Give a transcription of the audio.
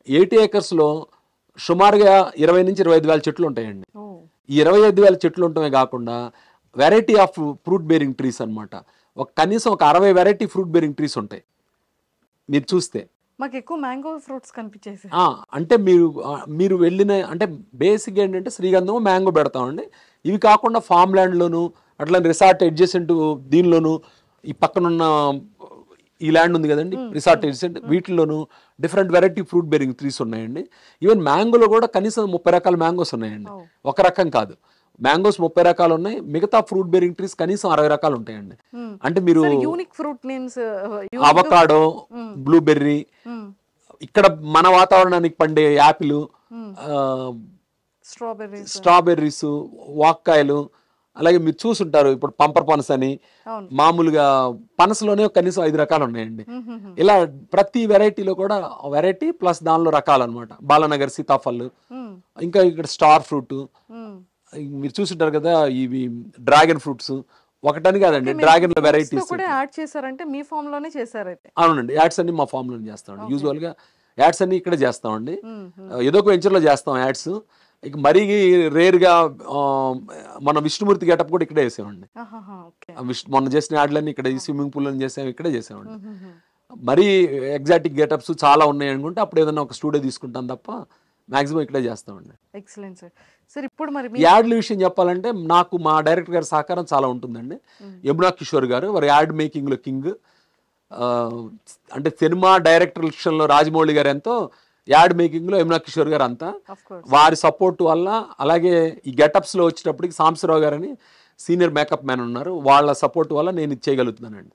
80 ఏకర్స్లో సుమారుగా 20,000 నుంచి 25,000 చెట్లు ఉంటాయండి. ఈ 25,000 చెట్లు ఉండటమే కాకుండా variety of fruit bearing trees అనమాట. కనీసం ఒక 60 వెరైటీ ఫ్రూట్ బేరింగ్ ట్రీస్ ఉంటాయి మీరు చూస్తే. మాకు ఎక్కువ మ్యాంగో ఫ్రూట్స్ కనిపించేసి. అంటే మీరు వెళ్ళిన అంటే బేసిక్ ఏంటంటే శ్రీగంధం మ్యాంగో పెడతామండి. ఇవి కాకుండా ఫామ్ ల్యాండ్లోను అట్లా రిసార్ట్ అడ్జసెంట్ దీనిలోను ఈ పక్కనున్న ఈ ల్యాండ్ ఉంది కదండి రిసార్ట్ అడ్జసెంట్ వీటిలోను different variety fruit bearing trees ఉన్నాయండి. ఈవెన్ మ్యాంగోలో కూడా కనీసం 30 రకాల మ్యాంగోస్ ఉన్నాయండి. ఒక రకం కాదు, మ్యాంగోస్ 30 రకాలు ఉన్నాయి. మిగతా ఫ్రూట్ బేరింగ్ ట్రీస్ కనీసం 60 రకాలు ఉంటాయండి. అంటే మీరు unique fruit names avocado, blueberry, ఇక్కడ మన వాతావరణానికి పండే యాపిల్, స్ట్రాబెర్రీస్, వాక్కాయలు, అలాగే మీరు చూసుంటారు ఇప్పుడు పంపర్ పనస అని, మామూలుగా పనసలోనే కనీసం 5 రకాలు ఉన్నాయండి. ఇలా ప్రతి వెరైటీలో కూడా వెరైటీ ప్లస్ దానిలో రకాలు అనమాట. బాలానగర్ సీతాఫల్, ఇంకా ఇక్కడ స్టార్ ఫ్రూట్, మీరు చూసుంటారు కదా ఇవి డ్రాగన్ ఫ్రూట్స్. ఒకటని కాదండి, డ్రాగన్ లో వెరైటీస్ యాడ్ చేశారంటే మీ ఫామ్ లోనే చేశారైతే. అవునండి, యాడ్స్ అన్ని మా ఫామ్ లోనే చేస్తామండి. యూజువల్ గా యాడ్స్ అన్ని ఇక్కడే చేస్తామండి. ఏదో ఒక వెంచర్ లో చేస్తాం యాడ్స్. ఇక మరీ రేర్ గా మన విష్ణుమూర్తి గెటప్ కూడా ఇక్కడే వేసామండి. మొన్న చేసిన యాడ్లన్నీ ఇక్కడ స్విమ్మింగ్ పూల్ అని చేసాం, ఇక్కడే చేసామండి. మరీ ఎగ్జాటిక్ గెటప్స్ చాలా ఉన్నాయి అనుకుంటే అప్పుడు ఏదైనా ఒక స్టూడియో తీసుకుంటాం తప్ప మాక్సిమం ఇక్కడే చేస్తామండి. Excellent sir. సార్ ఇప్పుడు మరి యాడ్ల విషయం చెప్పాలంటే నాకు మా డైరెక్టర్ గారి సహకారం చాలా ఉంటుందండి. యమునా కిషోర్ గారు వారు యాడ్ మేకింగ్ లో కింగ్. అంటే సినిమా డైరెక్టర్ విషయంలో రాజమౌళి గారు ఎంతో, యాడ్ మేకింగ్ లో యమునా కిషోర్ గారు అంతా. వారి సపోర్ట్ వల్ల, అలాగే ఈ గెటప్స్ లో వచ్చేటప్పటికి సాంబశివరావు గారని సీనియర్ మేకప్ మ్యాన్ ఉన్నారు, వాళ్ళ సపోర్ట్ వల్ల నేను ఇది చేయగలుగుతున్నానండి.